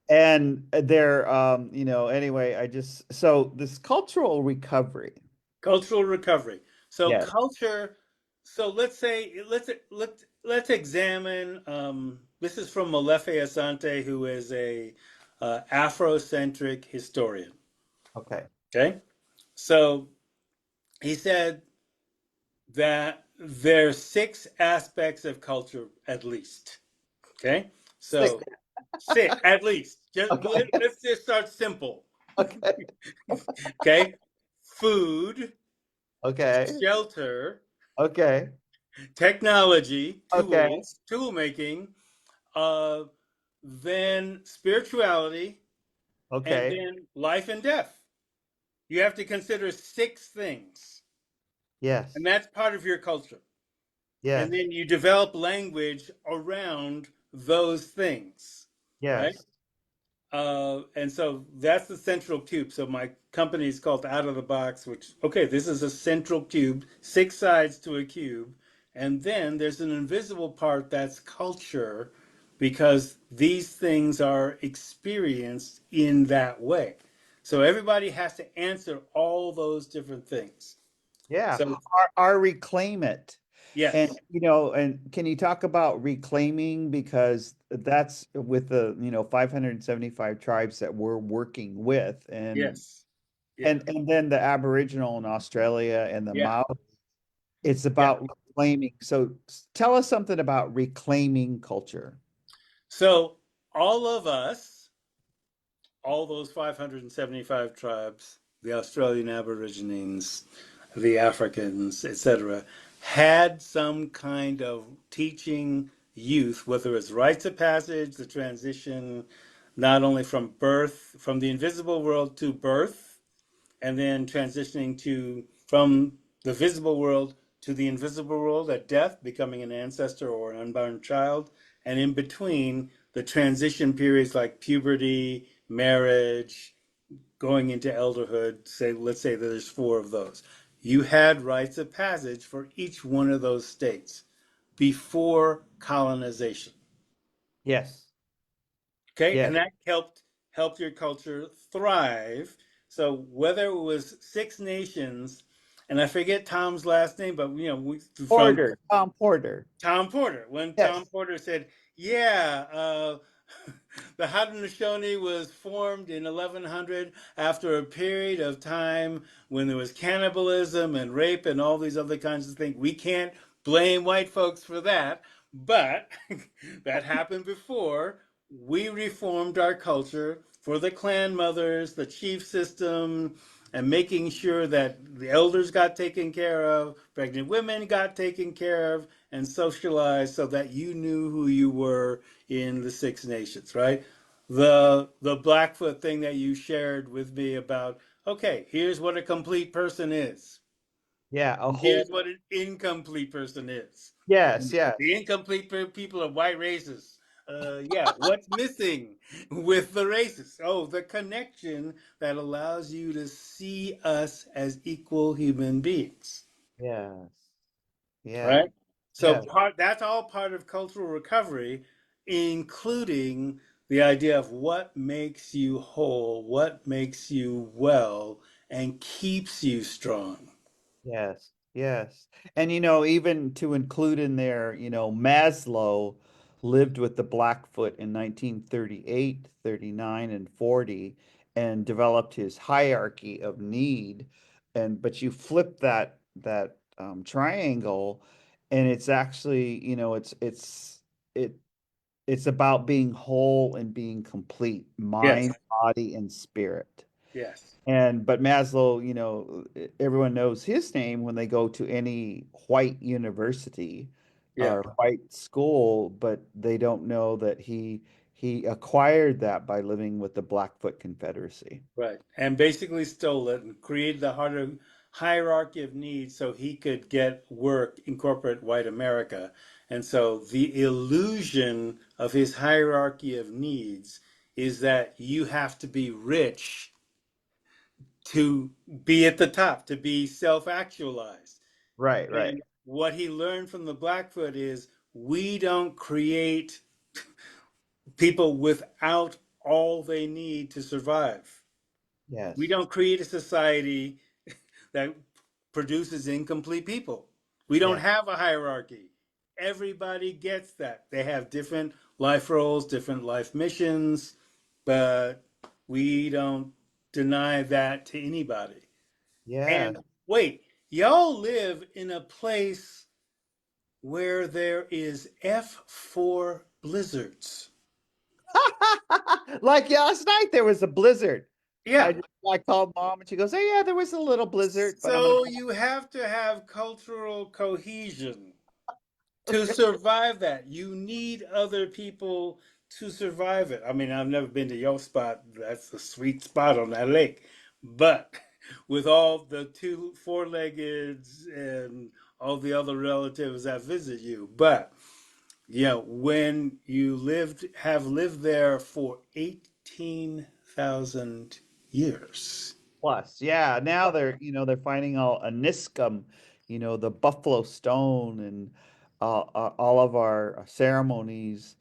And they're anyway, so this cultural recovery. Cultural recovery. So Yes. culture. So let's examine. This is from Molefe Asante, who is a Afrocentric historian. Okay. Okay, so he said that there's 6 aspects of culture at least. Okay, Six. so six at least. Okay. Let's just start simple. Okay. Okay, food, Okay. shelter, Okay. technology, Okay. tools, tool making, uh, then spirituality, and Okay. then life and death. You have to consider 6 things, Yes. and that's part of your culture. And Yes. then you develop language around those things, right? Yes. And so that's the central cube. So my company is called Out of the Box, which, okay, this is a central cube, 6 sides to a cube. And then there's an invisible part that's culture because these things are experienced in that way. So everybody has to answer all those different things. Yeah. So, Our reclaim it. And Yes. and can you talk about reclaiming, because that's with the 575 tribes that we're working with, and Yes. Yeah. and then the Aboriginal in Australia and the Yeah. Maori. It's Yeah. about reclaiming. So tell us something about reclaiming culture. So all of us, all those 575 tribes, the Australian Aborigines, the Africans, etc., had some kind of teaching youth, whether it's rites of passage, the transition, not only from birth, from the invisible world to birth, and then transitioning to from the visible world to the invisible world at death, becoming an ancestor or an unborn child, and in between the transition periods like puberty, marriage, going into elderhood. Say, let's say that there's four of those. You had rites of passage for each one of those states before colonization. Yes. Okay, and Yes. that helped your culture thrive. So whether it was Six Nations, and I forget Tom's last name, but from Porter, Tom Porter. Tom Porter, when Tom Yes. Porter said, "Yeah, the Haudenosaunee was formed in 1100 after a period of time when there was cannibalism and rape and all these other kinds of things. We can't blame white folks for that, but that happened before. We reformed our culture for the clan mothers, the chief system, and making sure that the elders got taken care of, pregnant women got taken care of, and socialized so that you knew who you were in the Six Nations, right? The Blackfoot thing that you shared with me about, okay, here's what a complete person is. Yeah, a whole. Here's what an incomplete person is. Yes, yes. The incomplete people of white races. Yeah, what's missing with the races? Oh, the connection that allows you to see us as equal human beings, Yes. Yeah. right? So Yes. part that's all part of cultural recovery, including the idea of what makes you whole, what makes you well, and keeps you strong. Yes, yes. And even to include in there, Maslow lived with the Blackfoot in 1938, 39, and 40 and developed his hierarchy of need. And but you flip that triangle, and it's actually, it it's about being whole and being complete, Yes, mind, body, and spirit. yes, But Maslow, everyone knows his name when they go to any white university yeah. or white school, but they don't know that he acquired that by living with the Blackfoot Confederacy. Right. And basically stole it and created the hierarchy of needs so he could get work in corporate white America. And so the illusion of his hierarchy of needs is that you have to be rich to be at the top, to be self actualized. Right, right. And what he learned from the Blackfoot is we don't create people without all they need to survive. We Yes. don't create a society that produces incomplete people. We don't Yeah. have a hierarchy. Everybody gets that. They have different life roles, different life missions, but we don't deny that to anybody. Yeah. And wait, y'all live in a place where there is F4 blizzards. Like last night there was a blizzard. Yeah. I called mom and she goes, "Hey, yeah, there was a little blizzard, but I'm gonna So you have to have cultural cohesion to survive that. You need other people to survive it. I mean, I've never been to your spot. That's a sweet spot on that lake. But with all the four-leggeds and all the other relatives that visit you. But yeah, when you have lived there for 18,000 years. plus." Yeah, now they're finding all a Niskum, the buffalo stone, and all of our ceremonies,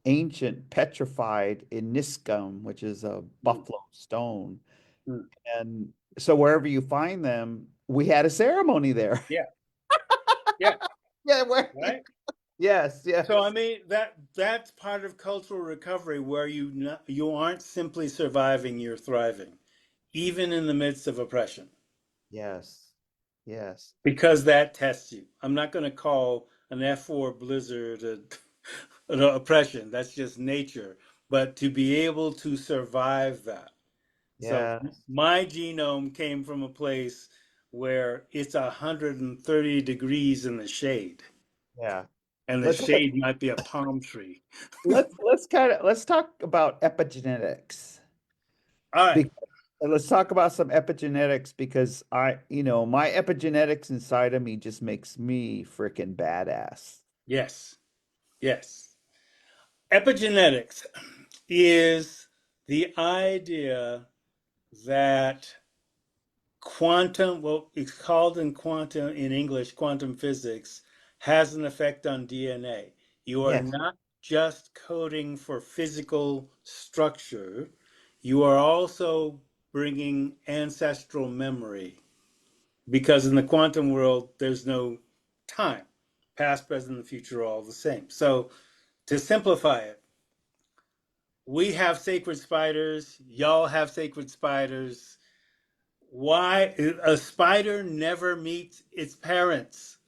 ancient petrified in Niskum, which is a Mm, buffalo stone. mm. And so wherever you find them, we had a ceremony there. Yeah, yeah. Yeah, right? yes, yes. So I mean that's part of cultural recovery where you aren't simply surviving, you're thriving, even in the midst of oppression, Yes. Yes. because that tests you. I'm not going to call an F4 blizzard an oppression. That's just nature. But to be able to survive that. So Yeah. my genome came from a place where it's 130 degrees in the shade, Yeah. and the Let's shade might be a palm tree. let's talk about epigenetics. All right. Be- let's talk about some epigenetics because my epigenetics inside of me just makes me freaking badass. Yes. Yes. Epigenetics is the idea that quantum, well, it's called in quantum, in English, quantum physics, has an effect on DNA. You are Yes. not just coding for physical structure, you are also bringing ancestral memory. Because in the quantum world, there's no time. Past, present, and future are all the same. So to simplify it, we have sacred spiders, y'all have sacred spiders. Why a spider never meets its parents,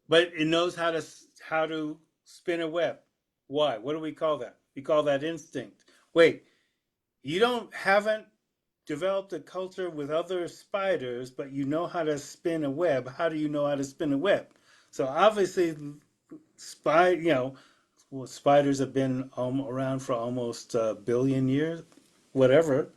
but it knows how to spin a web. Why? What do we call that? We call that instinct. Wait, you don't haven't developed a culture with other spiders, but you know how to spin a web. How do you know how to spin a web? So obviously, well, spiders have been around for almost a billion years, whatever.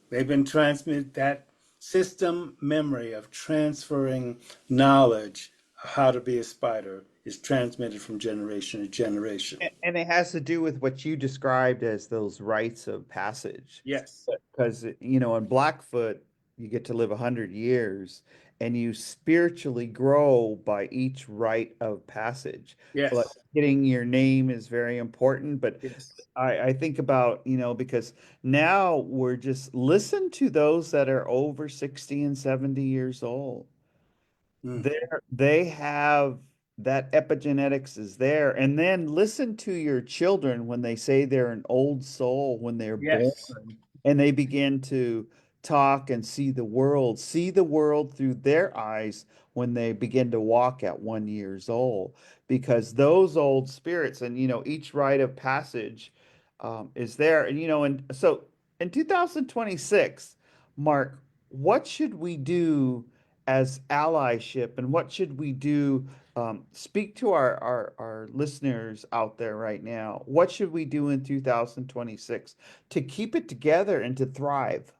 They've been transmitted that system memory of transferring knowledge of how to be a spider is transmitted from generation to generation. And it has to do with what you described as those rites of passage. Yes, Because, in Blackfoot, you get to live 100 years and you spiritually grow by each rite of passage. Like yes, getting your name is very important, but yes. I think about, because now we're just listen to those that are over 60 and 70 years old. Mm. They have that epigenetics is there. And then listen to your children when they say they're an old soul when they're born Yes, and they begin to talk and see the world through their eyes when they begin to walk at 1 years old. Because those old spirits and each rite of passage is there. And so in 2026, Mark, what should we do as allyship and what should we do? Speak to our listeners out there right now. What should we do in 2026 to keep it together and to thrive?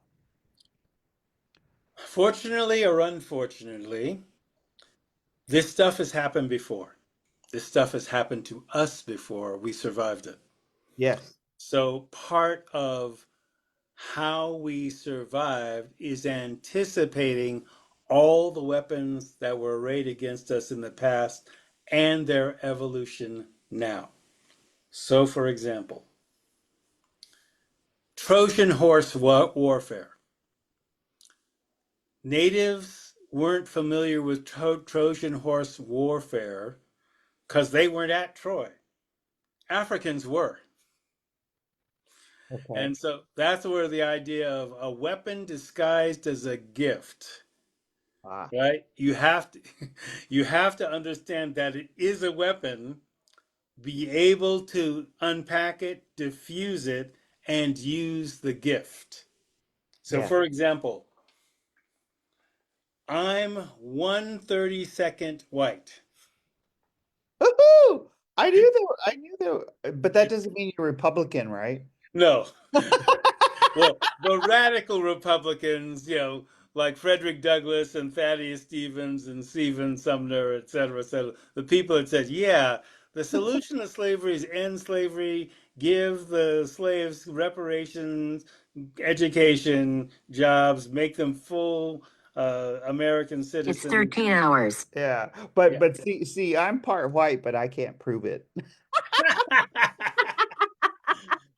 fortunately or unfortunately, this stuff has happened before. This stuff has happened to us before. We survived it. Yes. So part of how we survived is anticipating all the weapons that were arrayed against us in the past and their evolution now. So, for example, Trojan horse warfare. Natives weren't familiar with Trojan horse warfare because they weren't at Troy. Africans were. Okay. And so that's where the idea of a weapon disguised as a gift, Ah, right? You have to you have to understand that it is a weapon, be able to unpack it, diffuse it, and use the gift. So yeah. for example, I'm 1/32nd white. Woohoo! I knew that, but that doesn't mean you're Republican, right? No. Well, the radical Republicans, like Frederick Douglass and Thaddeus Stevens and Stephen Sumner, et cetera, et cetera, the people that said, yeah, the solution to slavery is end slavery, give the slaves reparations, education, jobs, make them full American It's citizens. 13 hours. Yeah. But Yeah. see, I'm part white, but I can't prove it.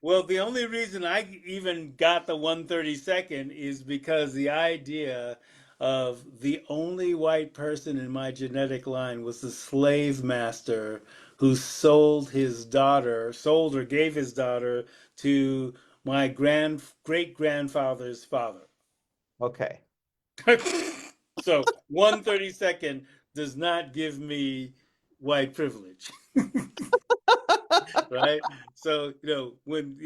Well, the only reason I even got the 132nd is because the idea of the only white person in my genetic line was the slave master who sold or gave his daughter to my great grandfather's father. Okay. So 1/32 does not give me white privilege. Right? So, when,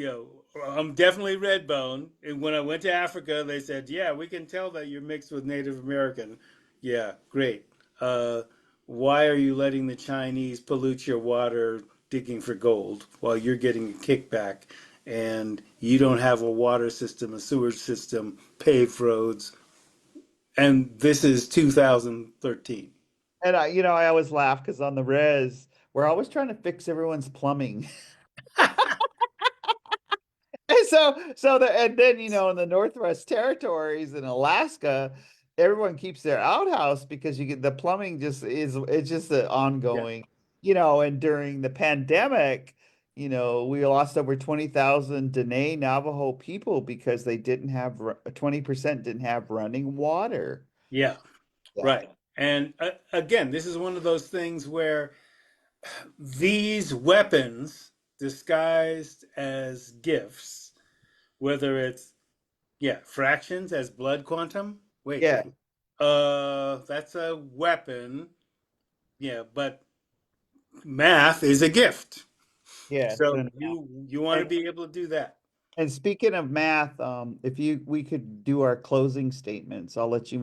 I'm definitely red bone. And when I went to Africa, they said, yeah, we can tell that you're mixed with Native American. Yeah, great. Uh, why are you letting the Chinese pollute your water digging for gold while you're getting a kickback and you don't have a water system, a sewage system, paved roads? And this is 2013. And I always laugh because on the res, we're always trying to fix everyone's plumbing. And and then in the Northwest Territories in Alaska, everyone keeps their outhouse because you get the plumbing it's just an Yeah. ongoing, and during the pandemic, we lost over 20,000 Dene Navajo people because they didn't have 20% didn't have running water. Yeah. Yeah. Right. And again, this is one of those things where these weapons disguised as gifts, whether it's, yeah, fractions as blood quantum. Wait, Yeah. that's a weapon. Yeah, but math is a gift. Yeah. So So you want to and be able to do that. And speaking of math, if we could do our closing statements, I'll let you,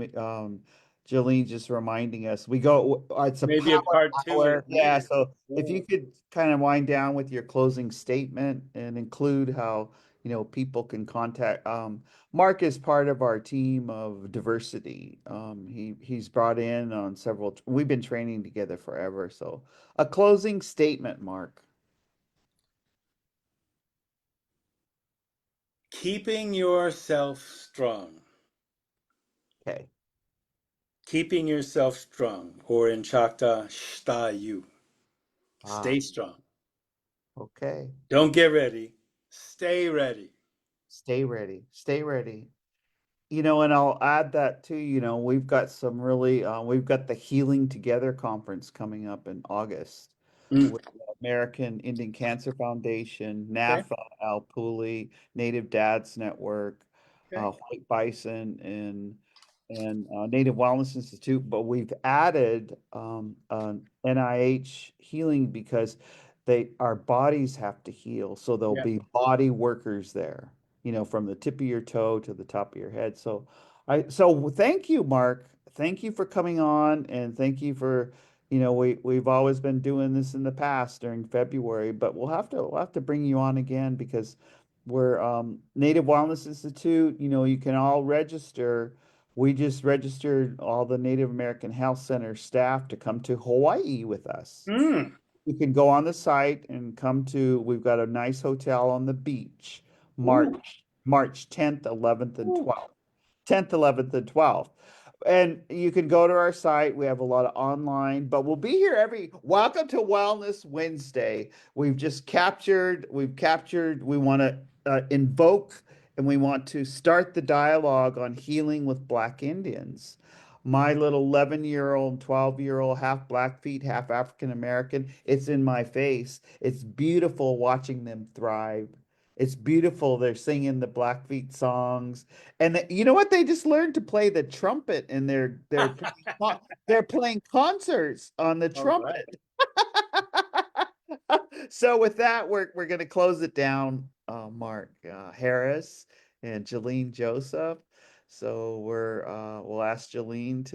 Jolene, just reminding us, it's a Maybe power a part two in hour. a Yeah. minute. So if Ooh. you could kind of wind down with your closing statement and include how, people can contact, Mark is part of our team of diversity. He's brought in on we've been training together forever. So a closing statement, Mark. Keeping yourself strong. Okay. Keeping yourself strong, or in Choctaw, you. Ah, Stay strong. okay. Don't get ready. Stay ready. Stay ready. Stay ready. And I'll add that too, we've got the Healing Together conference coming up in August Mm, with the American Indian Cancer Foundation, okay. NAFA, Al Pooley, Native Dads Network, Okay. White Bison, and Native Wellness Institute. But we've added an NIH healing because our bodies have to heal. So there'll Yeah. be body workers there, from the tip of your toe to the top of your head. So thank you, Mark. Thank you for coming on, and thank you for, we've always been doing this in the past during February, but we'll have to bring you on again because we're Native Wellness Institute, you can all register. We just registered all the Native American Health Center staff to come to Hawaii with us. Mm. You can go on the site and we've got a nice hotel on the beach, Ooh. March 10th, 11th, and Ooh. 12th. 10th, 11th, and 12th. And you can go to our site. We have a lot of online, but we'll be here welcome to Wellness Wednesday. We want to invoke and we want to start the dialogue on healing with Black Indians. My little 11-year-old, 12-year-old, half Blackfeet, half African American, it's in my face. It's beautiful watching them thrive. It's beautiful. They're singing the Blackfeet songs. And you know what? They just learned to play the trumpet and they're playing concerts on the All right. trumpet. So with that, we're gonna close it down, Mark Harris and Jolene Joseph. So we'll ask Jolene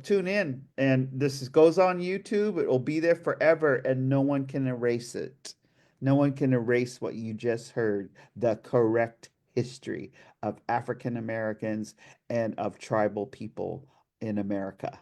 tune in, and goes on YouTube. It will be there forever, and no one can erase it. No one can erase what you just heard, the correct history of African Americans and of tribal people in America.